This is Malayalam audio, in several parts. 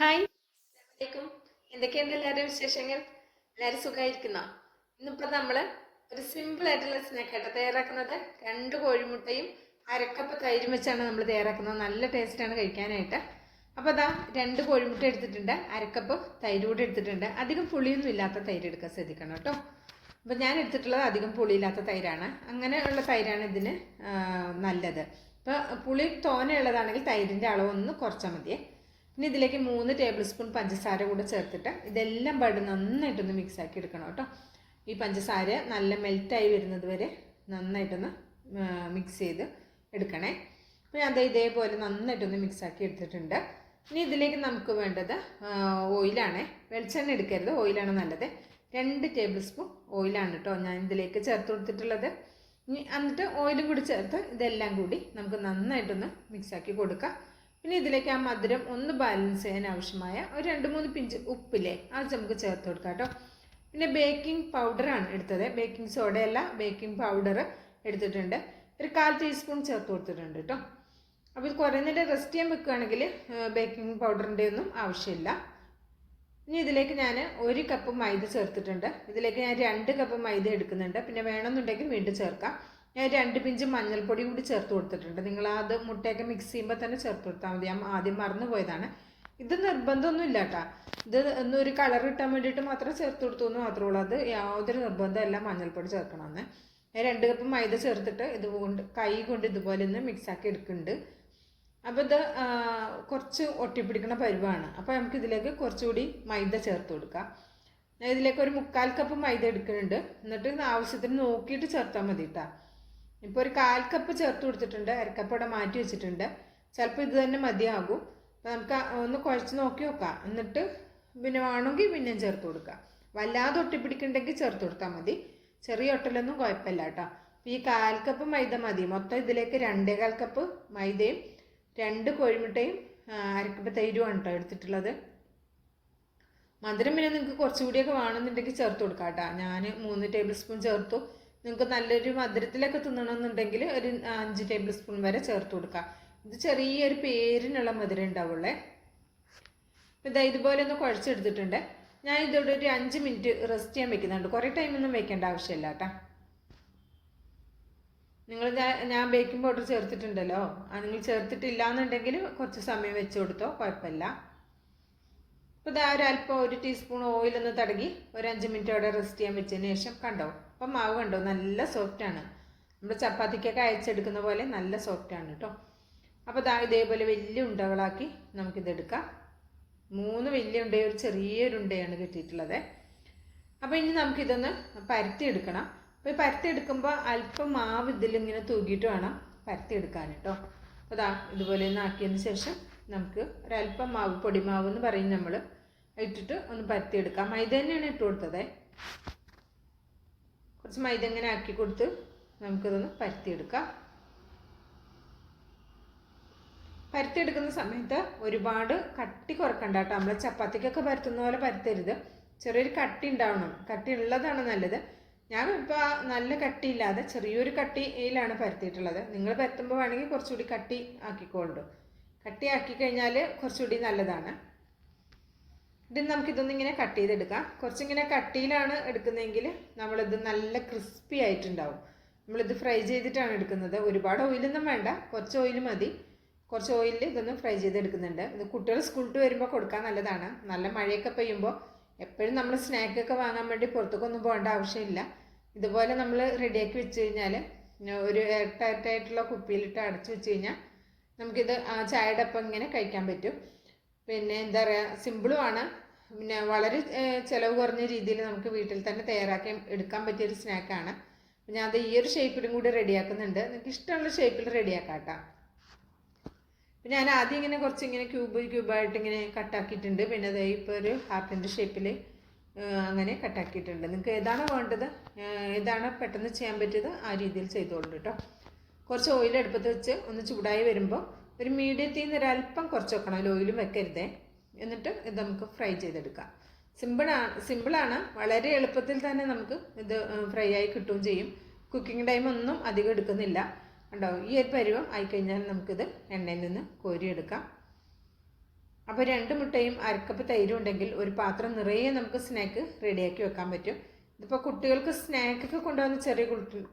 ഹായ്, അസ്സലാമലൈക്കും. എന്തൊക്കെയുണ്ട് എല്ലാവരുടെ വിശേഷങ്ങൾ? എല്ലാവരും സുഖമായിരിക്കുന്നോ? ഇന്നിപ്പോൾ നമ്മൾ ഒരു സിമ്പിൾ ആയിട്ടുള്ള സ്നാക്കായിട്ട് തയ്യാറാക്കുന്നത് 2 കോഴിമുട്ടയും അരക്കപ്പ് തൈരും വെച്ചാണ് നമ്മൾ തയ്യാറാക്കുന്നത്. നല്ല ടേസ്റ്റാണ് കഴിക്കാനായിട്ട്. അപ്പോൾ അതാ 2 കോഴിമുട്ട എടുത്തിട്ടുണ്ട്, അരക്കപ്പ് തൈര് കൂടി എടുത്തിട്ടുണ്ട്. അധികം പുളിയൊന്നും ഇല്ലാത്ത തൈര് എടുക്കാൻ ശ്രദ്ധിക്കണം കേട്ടോ. അപ്പോൾ ഞാൻ എടുത്തിട്ടുള്ളത് അധികം പുളിയില്ലാത്ത തൈരാണ്. അങ്ങനെയുള്ള തൈരാണ് ഇതിന് നല്ലത്. ഇപ്പോൾ പുളി തോനെയുള്ളതാണെങ്കിൽ തൈരിൻ്റെ അളവൊന്ന് കുറച്ചാൽ മതിയേ. ഇനി ഇതിലേക്ക് 3 ടേബിൾ സ്പൂൺ പഞ്ചസാര കൂടെ ചേർത്തിട്ട് ഇതെല്ലാം പാട് നന്നായിട്ടൊന്ന് മിക്സാക്കി എടുക്കണം കേട്ടോ. ഈ പഞ്ചസാര നല്ല മെൽറ്റായി വരുന്നത് വരെ നന്നായിട്ടൊന്ന് മിക്സ് ചെയ്ത് എടുക്കണേ. അപ്പോൾ ഞാൻ ഇതേപോലെ നന്നായിട്ടൊന്ന് മിക്സാക്കി എടുത്തിട്ടുണ്ട്. ഇനി ഇതിലേക്ക് നമുക്ക് വേണ്ടത് ഓയിലാണ്. വെളിച്ചെണ്ണ എടുക്കരുത്, ഓയിലാണ് നല്ലത്. 2 ടേബിൾ സ്പൂൺ ഓയിലാണ് കേട്ടോ ഞാൻ ഇതിലേക്ക് ചേർത്ത് കൊടുത്തിട്ടുള്ളത്. ഇനി എന്നിട്ട് ഓയിലും കൂടി ചേർത്ത് ഇതെല്ലാം കൂടി നമുക്ക് നന്നായിട്ടൊന്ന് മിക്സാക്കി കൊടുക്കാം. പിന്നെ ഇതിലേക്ക് ആ മധുരം ഒന്ന് ബാലൻസ് ചെയ്യാൻ ആവശ്യമായ ഒരു 2-3 പിഞ്ച് ഉപ്പില്ലേ അത് നമുക്ക് ചേർത്ത് കൊടുക്കാം കേട്ടോ. പിന്നെ ബേക്കിംഗ് പൗഡറാണ് എടുത്തത്, ബേക്കിംഗ് സോഡയല്ല, ബേക്കിംഗ് പൗഡർ എടുത്തിട്ടുണ്ട്. ഒരു 1/4 ടീസ്പൂൺ ചേർത്ത് കൊടുത്തിട്ടുണ്ട് കേട്ടോ. അപ്പോൾ ഇത് കുറേ നേരം റെസ്റ്റ് ചെയ്യാൻ വെക്കുകയാണെങ്കിൽ ബേക്കിംഗ് പൗഡറിൻ്റെ ഒന്നും ആവശ്യമില്ല. ഇനി ഇതിലേക്ക് ഞാൻ 1 കപ്പ് മൈദ ചേർത്തിട്ടുണ്ട്. ഇതിലേക്ക് ഞാൻ 2 കപ്പ് മൈദ എടുക്കുന്നുണ്ട്. പിന്നെ വേണമെന്നുണ്ടെങ്കിൽ വീണ്ടും ചേർക്കാം. ഞാൻ 2 പിഞ്ച് മഞ്ഞൾപ്പൊടി കൂടി ചേർത്ത് കൊടുത്തിട്ടുണ്ട്. നിങ്ങൾ അത് മുട്ടയൊക്കെ മിക്സ് ചെയ്യുമ്പോൾ തന്നെ ചേർത്ത് കൊടുത്താൽ മതി. ഞാൻ ആദ്യം മറന്നു പോയതാണ്. ഇത് നിർബന്ധമൊന്നും ഇല്ല കേട്ടോ. ഇത് ഒന്നൊരു കളർ കിട്ടാൻ വേണ്ടിയിട്ട് മാത്രം ചേർത്ത് കൊടുത്തു എന്ന് മാത്രമേ ഉള്ളൂ. അത് യാതൊരു നിർബന്ധമല്ല മഞ്ഞൾപ്പൊടി ചേർക്കണമെന്ന്. ഞാൻ 2 കപ്പ് മൈദ ചേർത്തിട്ട് ഇതുകൊണ്ട് കൈ കൊണ്ട് ഇതുപോലെ ഒന്ന് മിക്സാക്കി എടുക്കുന്നുണ്ട്. അപ്പോൾ ഇത് കുറച്ച് ഒട്ടിപ്പിടിക്കുന്ന പരുവാണ്. അപ്പോൾ നമുക്ക് ഇതിലേക്ക് കുറച്ചുകൂടി മൈദ ചേർത്ത് കൊടുക്കാം. ഞാൻ ഇതിലേക്ക് ഒരു 1/4 കപ്പ് മൈദ എടുക്കുന്നുണ്ട്. എന്നിട്ട് ആവശ്യത്തിന് നോക്കിയിട്ട് ചേർത്താൽ മതി കേട്ടോ. ഇപ്പോൾ ഒരു 1/4 കപ്പ് ചേർത്ത് കൊടുത്തിട്ടുണ്ട്, അരക്കപ്പ് ഇവിടെ മാറ്റി വെച്ചിട്ടുണ്ട്. ചിലപ്പോൾ ഇത് തന്നെ മതിയാകും. അപ്പോൾ നമുക്ക് ഒന്ന് കുഴച്ച് നോക്കി നോക്കാം. എന്നിട്ട് പിന്നെ വേണമെങ്കിൽ പിന്നെയും ചേർത്ത് കൊടുക്കാം. വല്ലാതെ ഒട്ടിപ്പിടിക്കുന്നുണ്ടെങ്കിൽ ചേർത്ത് കൊടുത്താൽ മതി. ചെറിയ ഒട്ടലൊന്നും കുഴപ്പമില്ല കേട്ടോ. അപ്പോൾ ഈ 1/4 കപ്പ് മൈദ മതി. മൊത്തം ഇതിലേക്ക് 2.25 കപ്പ് മൈദയും 2 കോഴിമുട്ടയും അരക്കപ്പ് തൈരുമാണ് കേട്ടോ എടുത്തിട്ടുള്ളത്. മധുരം പിന്നെ നിങ്ങൾക്ക് കുറച്ചുകൂടിയൊക്കെ വേണമെന്നുണ്ടെങ്കിൽ ചേർത്ത് കൊടുക്കാം കേട്ടോ. ഞാൻ 3 ടേബിൾ സ്പൂൺ ചേർത്തു. നിങ്ങൾക്ക് നല്ലൊരു മധുരത്തിലൊക്കെ തിന്നണമെന്നുണ്ടെങ്കിൽ ഒരു 5 ടേബിൾ സ്പൂൺ വരെ ചേർത്ത് കൊടുക്കാം. ഇത് ചെറിയൊരു പേരിനുള്ള മധുരം ഉണ്ടാവുള്ളേ. അപ്പോൾ ഇതുപോലെ ഒന്ന് കുഴച്ചെടുത്തിട്ടുണ്ട്. ഞാൻ ഇതോടെ ഒരു 5 മിനിറ്റ് റെസ്റ്റ് ചെയ്യാൻ വെക്കുന്നുണ്ട്. കുറേ ടൈമൊന്നും വെക്കേണ്ട ആവശ്യമില്ല കേട്ടോ. ഞാൻ ബേക്കിംഗ് പൗഡർ ചേർത്തിട്ടുണ്ടല്ലോ, നിങ്ങൾ ചേർത്തിട്ടില്ല എന്നുണ്ടെങ്കിൽ കുറച്ച് സമയം വെച്ച് കൊടുത്തോ, കുഴപ്പമില്ല. അപ്പോൾ ഇതാ ഒരല്പം 1 ടീസ്പൂൺ ഓയിലൊന്ന് തടകി ഒരു 5 മിനിറ്റ് അവിടെ റെസ്റ്റ് ചെയ്യാൻ വെച്ചതിന് ശേഷം കണ്ടോ. അപ്പം മാവ് കണ്ടോ, നല്ല സോഫ്റ്റാണ്. നമ്മൾ ചപ്പാത്തിക്കൊക്കെ അയച്ചെടുക്കുന്ന പോലെ നല്ല സോഫ്റ്റാണ് കേട്ടോ. അപ്പോൾ ഇതേപോലെ വലിയ ഉണ്ടകളാക്കി നമുക്കിതെടുക്കാം. 3 വലിയ ഉണ്ടയും ഒരു ചെറിയൊരു ഉണ്ടയാണ് കിട്ടിയിട്ടുള്ളത്. അപ്പോൾ ഇനി നമുക്കിതൊന്ന് പരത്തിയെടുക്കണം. അപ്പോൾ ഈ പരത്തിയെടുക്കുമ്പോൾ അല്പം മാവ് ഇതിലിങ്ങനെ തൂക്കിയിട്ട് വേണം പരത്തിയെടുക്കാൻ കേട്ടോ. അപ്പോൾ ഇതുപോലെ ഒന്ന് ആക്കിയതിന് ശേഷം നമുക്ക് ഒരല്പം മാവ്, പൊടിമാവ് എന്ന് പറയും നമ്മൾ, ഇട്ടിട്ട് ഒന്ന് പരത്തിയെടുക്കാം. മൈദ തന്നെയാണ് ഇട്ട് കൊടുത്തത്. കുറച്ച് മൈദ ഇങ്ങനെ ആക്കി കൊടുത്ത് നമുക്കിതൊന്ന് പരത്തിയെടുക്കാം. പരത്തിയെടുക്കുന്ന സമയത്ത് ഒരുപാട് കട്ടി കുറക്കണ്ട കേട്ടോ. നമ്മൾ ചപ്പാത്തിക്കൊക്കെ പരത്തുന്ന പോലെ പരത്തരുത്. ചെറിയൊരു കട്ടി ഉണ്ടാവണം. കട്ടി ഉള്ളതാണ് നല്ലത്. ഞാൻ ഇപ്പോൾ നല്ല കട്ടിയില്ലാതെ ചെറിയൊരു കട്ടിയിലാണ് പരത്തിയിട്ടുള്ളത്. നിങ്ങൾ പരത്തുമ്പോൾ വേണമെങ്കിൽ കുറച്ചുകൂടി കട്ടി ആക്കിക്കോളൂ. കട്ടി ആക്കി കഴിഞ്ഞാൽ കുറച്ചുകൂടി നല്ലതാണ്. ഇത് നമുക്കിതൊന്നും ഇങ്ങനെ കട്ട് ചെയ്തെടുക്കാം. കുറച്ചിങ്ങനെ കട്ടിയിലാണ് എടുക്കുന്നതെങ്കിൽ നമ്മളിത് നല്ല ക്രിസ്പി ആയിട്ടുണ്ടാവും. നമ്മളിത് ഫ്രൈ ചെയ്തിട്ടാണ് എടുക്കുന്നത്. ഒരുപാട് ഓയിലൊന്നും വേണ്ട, കുറച്ച് ഓയിൽ മതി. കുറച്ച് ഓയിലിൽ ഇതൊന്ന് ഫ്രൈ ചെയ്തെടുക്കുന്നുണ്ട്. ഇത് കുട്ടികൾ സ്കൂളിൽ വരുമ്പോൾ കൊടുക്കാൻ നല്ലതാണ്. നല്ല മഴയൊക്കെ പെയ്യുമ്പോൾ എപ്പോഴും നമ്മൾ സ്നാക്കൊക്കെ വാങ്ങാൻ വേണ്ടി പുറത്തേക്കൊന്നും പോകേണ്ട ആവശ്യമില്ല. ഇതുപോലെ നമ്മൾ റെഡിയാക്കി വെച്ച് കഴിഞ്ഞാൽ ഒരു എയർ ടൈറ്റായിട്ടുള്ള കുപ്പിയിലിട്ട് അടച്ചു വെച്ച് കഴിഞ്ഞാൽ നമുക്കിത് ചായയുടെ ഒപ്പം ഇങ്ങനെ കഴിക്കാൻ പറ്റും. പിന്നെ എന്താ പറയുക, സിമ്പിളുമാണ്. പിന്നെ വളരെ ചിലവ് കുറഞ്ഞ രീതിയിൽ നമുക്ക് വീട്ടിൽ തന്നെ തയ്യാറാക്കി എടുക്കാൻ പറ്റിയൊരു സ്നാക്കാണ്. ഞാൻ അത് ഈ ഒരു ഷേപ്പിലും കൂടി റെഡിയാക്കുന്നുണ്ട്. നിങ്ങൾക്ക് ഇഷ്ടമുള്ള ഷേപ്പിൽ റെഡിയാക്കാം കേട്ടോ. പിന്നെ ഞാൻ ആദ്യം ഇങ്ങനെ കുറച്ചിങ്ങനെ ക്യൂബായിട്ട് ഇങ്ങനെ കട്ടാക്കിയിട്ടുണ്ട്. പിന്നെ അത് ഇപ്പോൾ ഒരു ഹാർട്ടിൻ്റെ ഷേപ്പിൽ അങ്ങനെ കട്ടാക്കിയിട്ടുണ്ട്. നിങ്ങൾക്ക് ഏതാണോ വേണ്ടത്, ഏതാണോ പെട്ടെന്ന് ചെയ്യാൻ പറ്റിയത് ആ രീതിയിൽ ചെയ്തോളൂ കേട്ടോ. കുറച്ച് ഓയിൽ അടുപ്പത്ത് വെച്ച് ഒന്ന് ചൂടായി വരുമ്പോൾ ഒരു മീഡിയത്തിൽ നിന്ന് ഒരല്പം കുറച്ച് വെക്കണം, ഓയിലും വെക്കരുതേ. എന്നിട്ട് ഇത് നമുക്ക് ഫ്രൈ ചെയ്തെടുക്കാം. സിമ്പിളാണ്. വളരെ എളുപ്പത്തിൽ തന്നെ നമുക്ക് ഇത് ഫ്രൈ ആയി കിട്ടുകയും ചെയ്യും. കുക്കിംഗ് ടൈമൊന്നും അധികം എടുക്കുന്നില്ല. കണ്ടോ, ഈ ഒരു പരുവം ആയിക്കഴിഞ്ഞാൽ നമുക്കിത് എണ്ണയിൽ നിന്ന് കോരിയെടുക്കാം. അപ്പോൾ 2 മുട്ടയും അരക്കപ്പ് തൈരും ഉണ്ടെങ്കിൽ ഒരു പാത്രം നിറയെ നമുക്ക് സ്നാക്ക് റെഡിയാക്കി വെക്കാൻ പറ്റും. ഇതിപ്പോൾ കുട്ടികൾക്ക് സ്നാക്കൊക്കെ കൊണ്ടുവന്ന് ചെറിയ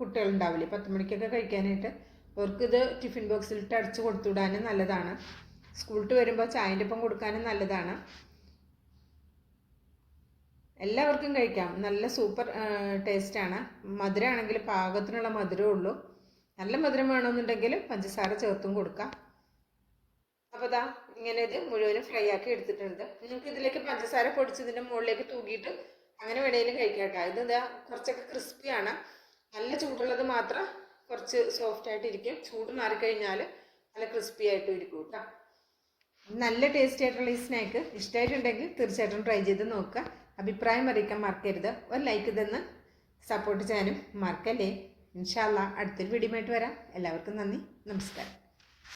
കുട്ടികളുണ്ടാവില്ലേ 10 മണിക്കൊക്കെ കഴിക്കാനായിട്ട്, അവർക്കിത് ടിഫിൻ ബോക്സിലിട്ട് അടിച്ച് കൊടുത്തുവിടാനും നല്ലതാണ്. സ്കൂളിട്ട് വരുമ്പോൾ ചായൻ്റെ ഒപ്പം കൊടുക്കാനും നല്ലതാണ്. എല്ലാവർക്കും കഴിക്കാം. നല്ല സൂപ്പർ ടേസ്റ്റാണ്. മധുരമാണെങ്കിൽ പാകത്തിനുള്ള മധുരമേ ഉള്ളൂ. നല്ല മധുരം വേണമെന്നുണ്ടെങ്കിൽ പഞ്ചസാര ചേർത്തും കൊടുക്കാം. അപ്പോൾ ഇതാ ഇങ്ങനെ ഇത് മുഴുവനും ഫ്രൈ ആക്കി എടുത്തിട്ടുണ്ട്. നിങ്ങൾക്ക് ഇതിലേക്ക് പഞ്ചസാര പൊടിച്ചതിൻ്റെ മുകളിലേക്ക് തൂക്കിയിട്ട് അങ്ങനെ വേണമെങ്കിലും കഴിക്കാം കേട്ടോ. ഇത് ഇതാ കുറച്ചൊക്കെ ക്രിസ്പിയാണ്. നല്ല ചൂടുള്ളത് മാത്രം കുറച്ച് സോഫ്റ്റ് ആയിട്ടിരിക്കും. ചൂട് മാറിക്കഴിഞ്ഞാൽ നല്ല ക്രിസ്പി ആയിട്ടും ഇരിക്കും കേട്ടോ. നല്ല ടേസ്റ്റി ആയിട്ടുള്ള ഈ സ്നാക്ക് ഇഷ്ടമായിട്ടുണ്ടെങ്കിൽ തീർച്ചയായിട്ടും ട്രൈ ചെയ്ത് നോക്കുക. അഭിപ്രായം അറിയിക്കാൻ മറക്കരുത്. ഒരു ലൈക്ക് തന്ന് സപ്പോർട്ട് ചെയ്യാനും മറക്കല്ലേ. ഇൻഷാ അല്ലാ അടുത്തൊരു വീഡിയോ ആയിട്ട് വരാം. എല്ലാവർക്കും നന്ദി, നമസ്കാരം.